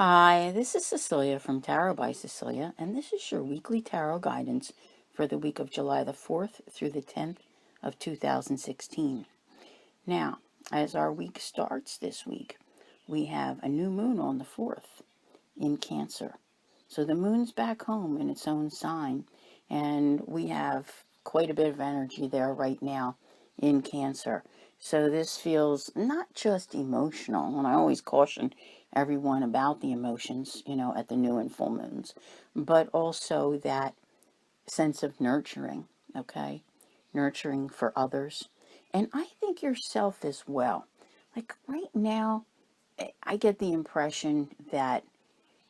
Hi, this is Cecilia from Tarot by Cecilia, and this is your weekly tarot guidance for the week of July the 4th through the 10th of 2016. Now, as our week starts this week, we have a new moon on the 4th in Cancer. So the moon's back home in its own sign, and we have quite a bit of energy there right now in Cancer. So this feels not just emotional, and I always caution everyone about the emotions, at the new and full moons, but also that sense of nurturing, okay? Nurturing for others. And I think yourself as well. Like right now, I get the impression that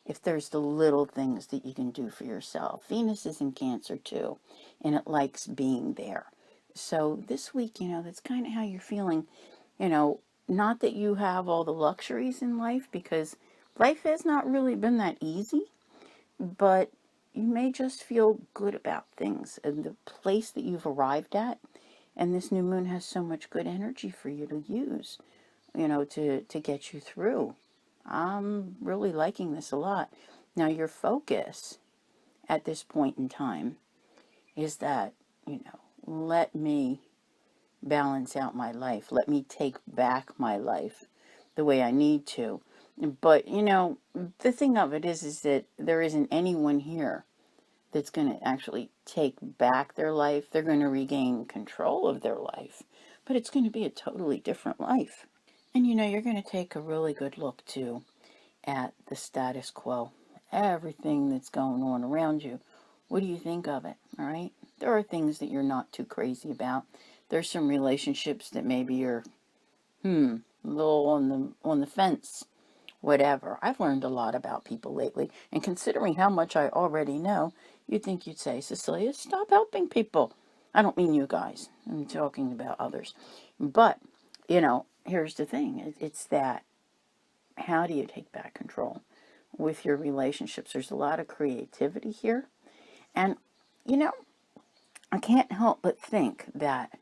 if there's the little things that you can do for yourself. Venus is in Cancer too, and it likes being there. So this week, that's kind of how you're feeling. Not that you have all the luxuries in life, because life has not really been that easy, but you may just feel good about things and the place that you've arrived at. And this new moon has so much good energy for you to use, to get you through. I'm really liking this a lot. Now, your focus at this point in time is that, let me balance out my life. Let me take back my life the way I need to. But, the thing of it is that there isn't anyone here that's going to actually take back their life. They're going to regain control of their life, but it's going to be a totally different life. And, you're going to take a really good look, too, at the status quo, everything that's going on around you. What do you think of it? All right. There are things that you're not too crazy about. There's some relationships that maybe you're, a little on the fence, whatever. I've learned a lot about people lately, and considering how much I already know, you'd think you'd say, Cecilia, stop helping people. I don't mean you guys. I'm talking about others. But, here's the thing. It's that, how do you take back control with your relationships? There's a lot of creativity here. And, I can't help but think that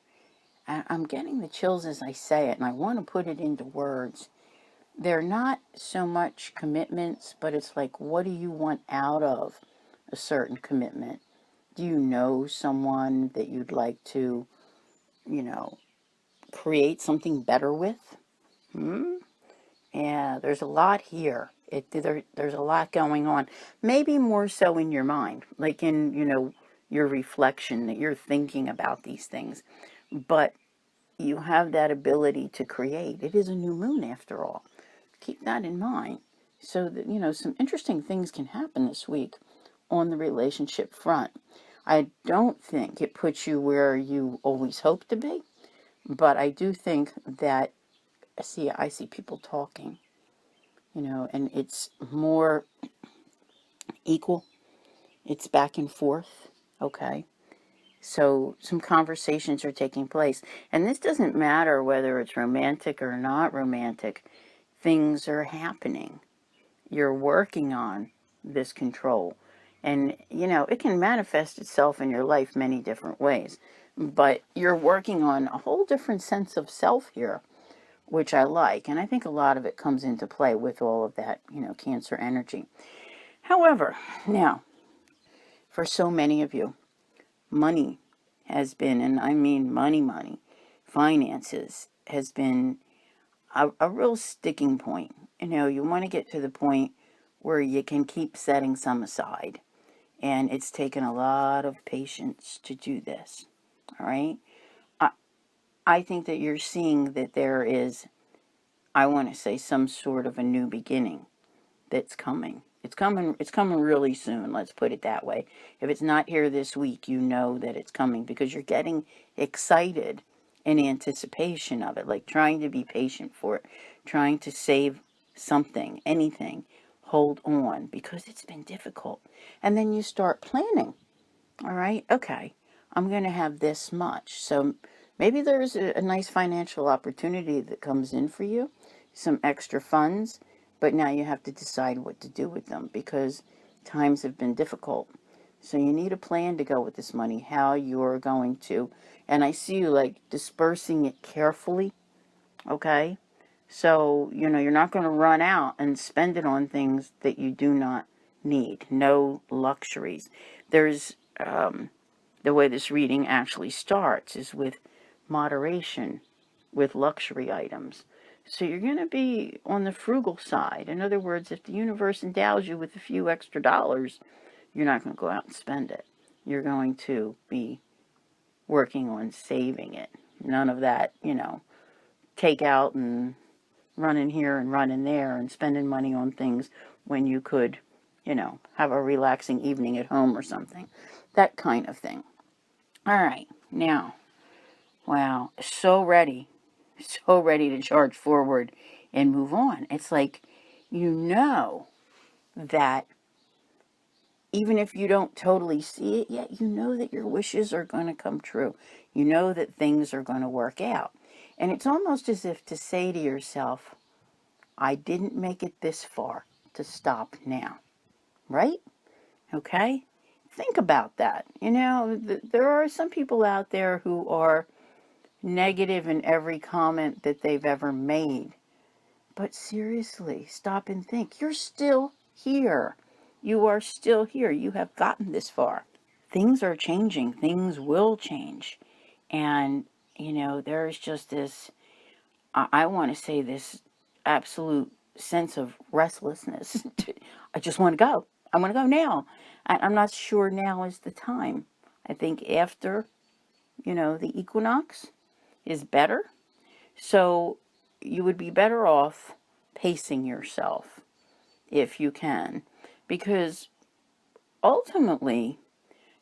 I'm getting the chills as I say it, and I want to put it into words. They're not so much commitments, but it's like, what do you want out of a certain commitment? Do you know someone that you'd like to, create something better with? Yeah, there's a lot here. There's a lot going on. Maybe more so in your mind, like in, your reflection, that you're thinking about these things. But you have that ability to create. It is a new moon after all. Keep that in mind. So that, some interesting things can happen this week on the relationship front. I don't think it puts you where you always hope to be, but I do think that I see people talking, and it's more equal. It's back and forth, okay? So some conversations are taking place. And this doesn't matter whether it's romantic or not romantic. Things are happening. You're working on this control. And, it can manifest itself in your life many different ways. But you're working on a whole different sense of self here, which I like. And I think a lot of it comes into play with all of that, Cancer energy. However, now, for so many of you, money has been, and I mean money, finances has been a real sticking point. You want to get to the point where you can keep setting some aside. And it's taken a lot of patience to do this. All right? I think that you're seeing that there is, I want to say, some sort of a new beginning that's coming. It's coming really soon, let's put it that way. If it's not here this week, you know that it's coming because you're getting excited in anticipation of it, like trying to be patient for it, trying to save something, anything, hold on, because it's been difficult. And then you start planning. All right, okay, I'm going to have this much. So maybe there's a nice financial opportunity that comes in for you, some extra funds, but now you have to decide what to do with them because times have been difficult. So you need a plan to go with this money, how you're going to, and I see you like dispersing it carefully, okay? So, you're not going to run out and spend it on things that you do not need. No luxuries. There's, the way this reading actually starts is with moderation with luxury items. So you're going to be on the frugal side. In other words, if the universe endows you with a few extra dollars, you're not going to go out and spend it. You're going to be working on saving it. None of that, take out and running here and running there and spending money on things when you could, have a relaxing evening at home or something. That kind of thing. All right. Now, wow, so ready to charge forward and move on. It's like, that even if you don't totally see it yet, you know that your wishes are going to come true. You know that things are going to work out. And it's almost as if to say to yourself, I didn't make it this far to stop now. Right? Okay? Think about that. There are some people out there who are negative in every comment that they've ever made. But seriously, stop and think. You're still here. You are still here. You have gotten this far. Things are changing. Things will change. And, there's just this, I want to say this absolute sense of restlessness. I just want to go. I want to go now. I'm not sure now is the time. I think after, the equinox is better. So you would be better off pacing yourself if you can. Because ultimately,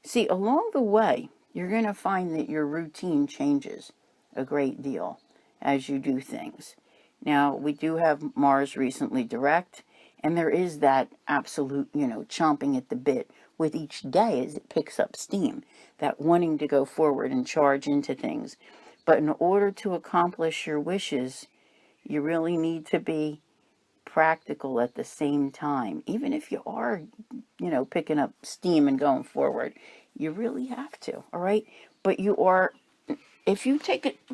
see, along the way, you're going to find that your routine changes a great deal as you do things. Now, we do have Mars recently direct, and there is that absolute, chomping at the bit with each day as it picks up steam, that wanting to go forward and charge into things. But in order to accomplish your wishes, you really need to be practical at the same time. Even if you are, picking up steam and going forward, you really have to, all right? But if you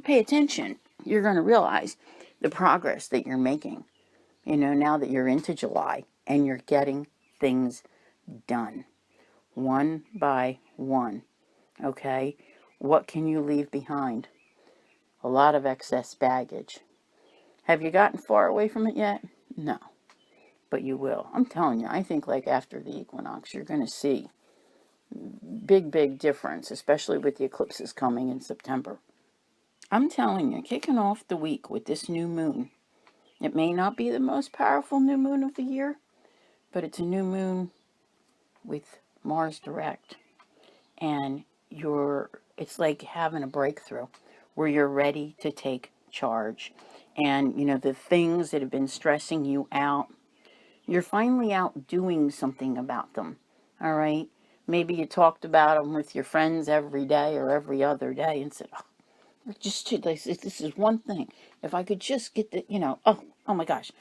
pay attention, you're going to realize the progress that you're making, now that you're into July and you're getting things done one by one, okay? What can you leave behind? A lot of excess baggage. Have you gotten far away from it yet? No, but you will. I'm telling you, I think like after the equinox, you're going to see big difference, especially with the eclipses coming in September. I'm telling you, kicking off the week with this new moon. It may not be the most powerful new moon of the year, but it's a new moon with Mars direct. And it's like having a breakthrough where you're ready to take charge. And, the things that have been stressing you out, you're finally out doing something about them. All right? Maybe you talked about them with your friends every day or every other day and said, this is one thing. If I could just get the, oh my gosh,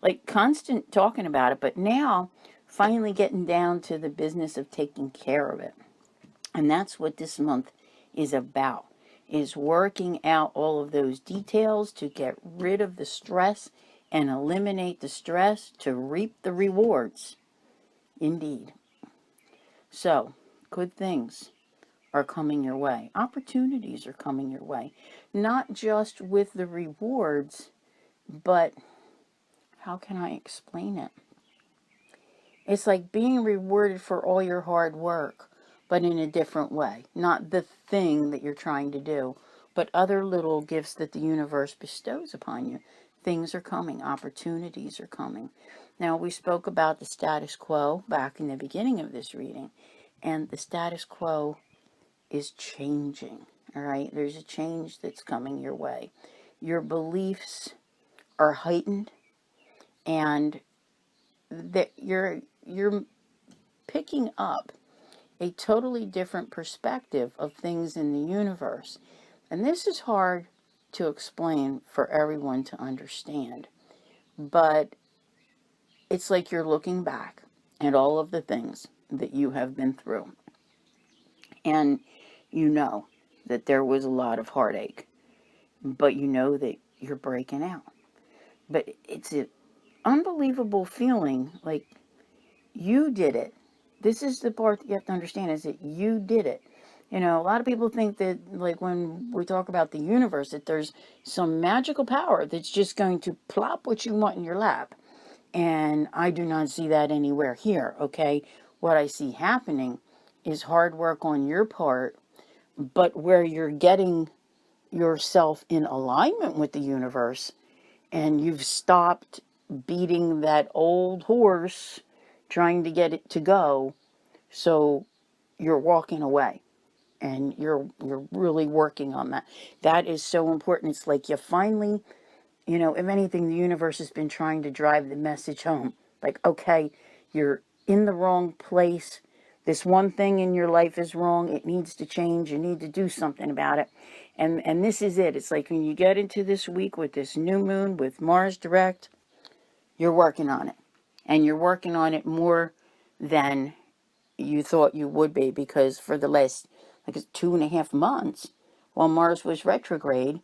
like constant talking about it, but now finally getting down to the business of taking care of it. And that's what this month is about, is working out all of those details to get rid of the stress and eliminate the stress to reap the rewards. Indeed. So, good things are coming your way. Opportunities are coming your way. Not just with the rewards, but how can I explain it? It's like being rewarded for all your hard work, but in a different way. Not the thing that you're trying to do, but other little gifts that the universe bestows upon you. Things are coming. Opportunities are coming. Now, we spoke about the status quo back in the beginning of this reading, and the status quo is changing. All right? There's a change that's coming your way. Your beliefs are heightened, and that you're picking up a totally different perspective of things in the universe. And this is hard to explain for everyone to understand. But it's like you're looking back at all of the things that you have been through. And you know that there was a lot of heartache. But you know that you're breaking out. but it's an unbelievable feeling, like you did it. This is the part that you have to understand, is that you did it. You know, a lot of people think that, like, when we talk about the universe, that there's some magical power that's just going to plop what you want in your lap. And I do not see that anywhere here, okay? What I see happening is hard work on your part, but where you're getting yourself in alignment with the universe, and you've stopped beating that old horse trying to get it to go, so you're walking away, and you're really working on that. That is so important. It's like you finally, you know, if anything, the universe has been trying to drive the message home. Like, okay, you're in the wrong place. This one thing in your life is wrong. It needs to change. You need to do something about it. And this is it. It's like when you get into this week with this new moon, with Mars direct, you're working on it. And you're working on it more than you thought you would be, because for the last, like, 2.5 months, while Mars was retrograde,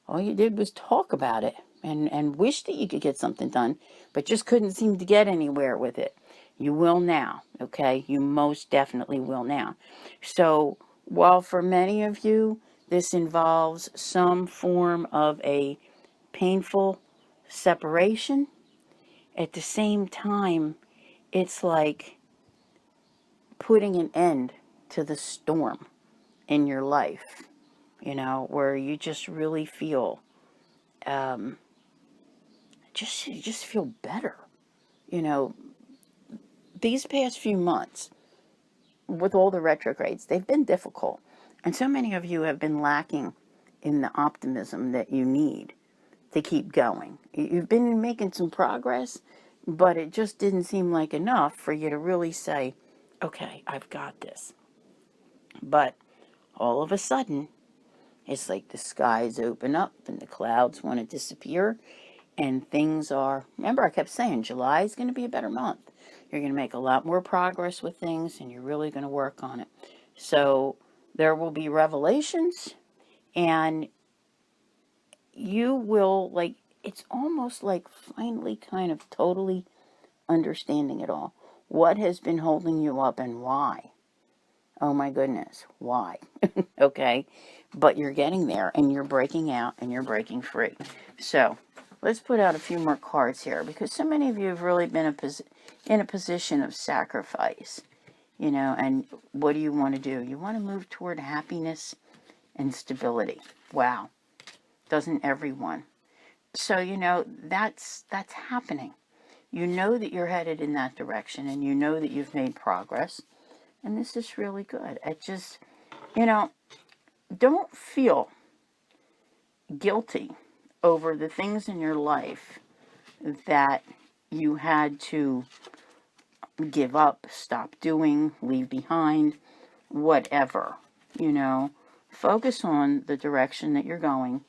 all you did was talk about it and wish that you could get something done, but just couldn't seem to get anywhere with it. You will now, okay? You most definitely will now. So while for many of you this involves some form of a painful separation, at the same time, it's like putting an end to the storm in your life, you know, where you just really feel, you just feel better. You know, these past few months, with all the retrogrades, they've been difficult. And so many of you have been lacking in the optimism that you need to keep going. You've been making some progress, but it just didn't seem like enough for you to really say, okay, I've got this. But all of a sudden, it's like the skies open up and the clouds want to disappear, and things are, remember I kept saying, July is going to be a better month. You're going to make a lot more progress with things, and you're really going to work on it. So there will be revelations, and you will, like, it's almost like finally kind of totally understanding it all. What has been holding you up and why? Oh my goodness, why? Okay, but you're getting there, and you're breaking out, and you're breaking free. So let's put out a few more cards here, because so many of you have really been in a position of sacrifice, you know. And what do you want to do? You want to move toward happiness and stability. Wow, doesn't everyone? So, you know, that's happening. You know that you're headed in that direction, and you know that you've made progress, and this is really good. It just, you know, don't feel guilty over the things in your life that you had to give up, stop doing, leave behind, whatever. You know, focus on the direction that you're going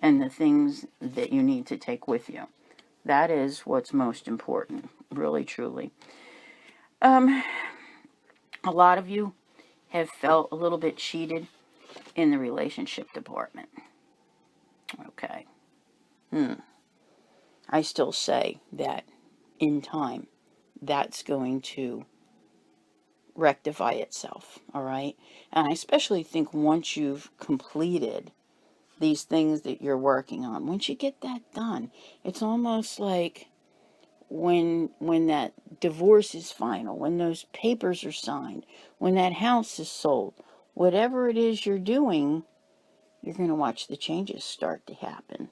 and the things that you need to take with you. That is what's most important, really, truly. A lot of you have felt a little bit cheated in the relationship department. Okay. I still say that in time, that's going to rectify itself, all right? And I especially think once you've completed these things that you're working on, once you get that done, it's almost like when that divorce is final, when those papers are signed, when that house is sold, whatever it is you're doing, you're going to watch the changes start to happen.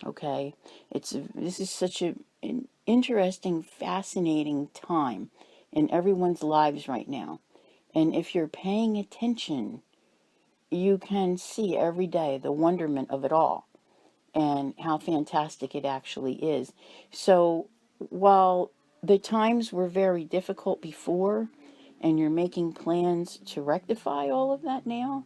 Okay, this is such an interesting, fascinating time in everyone's lives right now. And if you're paying attention, you can see every day the wonderment of it all and how fantastic it actually is. So while the times were very difficult before, and you're making plans to rectify all of that now,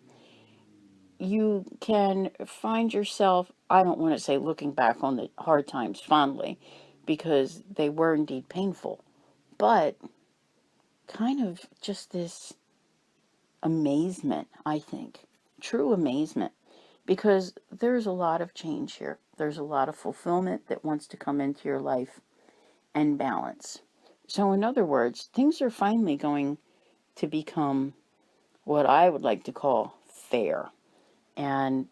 you can find yourself, I don't want to say looking back on the hard times fondly, because they were indeed painful, but kind of just this amazement, I think. True amazement. Because there's a lot of change here. there's a lot of fulfillment that wants to come into your life and balance. So in other words, things are finally going to become what I would like to call fair. And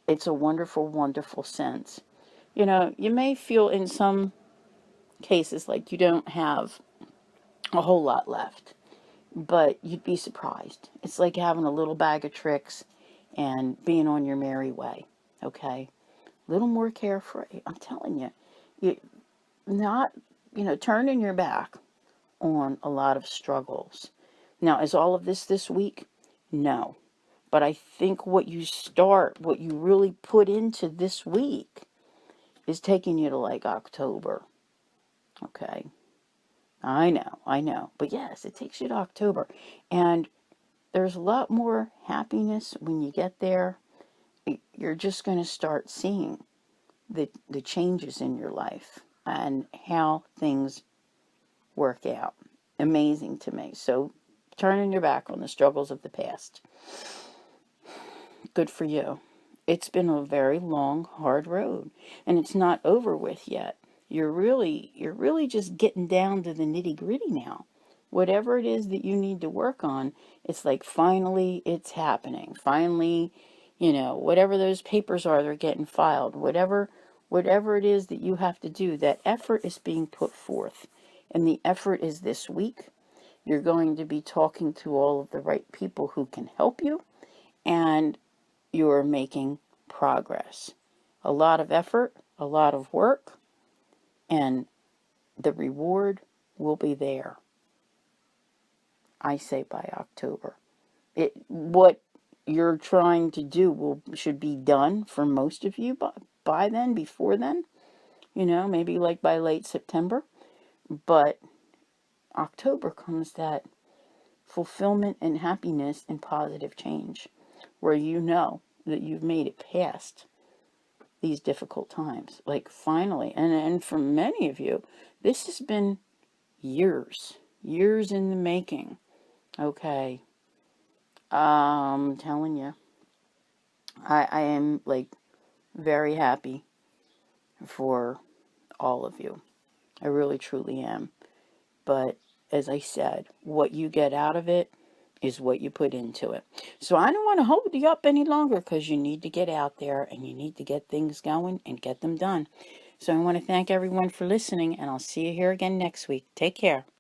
it's a wonderful, wonderful sense. You know, you may feel in some cases like you don't have a whole lot left, but you'd be surprised. It's like having a little bag of tricks and being on your merry way, okay? A little more carefree. I'm telling you, you not, turning your back on a lot of struggles. Now, is all of this week? No. But I think what you really put into this week is taking you to like October. Okay. I know. But yes, it takes you to October. And there's a lot more happiness when you get there. You're just going to start seeing the changes in your life and how things work out. Amazing to me. So turning your back on the struggles of the past. Good for you. It's been a very long, hard road, and it's not over with yet. You're really just getting down to the nitty-gritty now. Whatever it is that you need to work on, it's like finally it's happening. Finally, whatever those papers are, they're getting filed. Whatever it is that you have to do, that effort is being put forth. And the effort is this week. You're going to be talking to all of the right people who can help you, and you're making progress. A lot of effort, a lot of work, and the reward will be there. I say by October. What you're trying to do should be done for most of you by then, before then. Maybe like by late September. But October comes that fulfillment and happiness and positive change, where you know that you've made it past these difficult times. Like finally, and for many of you, this has been years in the making. Okay. I'm telling you, I am like very happy for all of you. I really truly am. But as I said, what you get out of it is what you put into it. So I don't want to hold you up any longer, because you need to get out there and you need to get things going and get them done. So I want to thank everyone for listening, and I'll see you here again next week. Take care.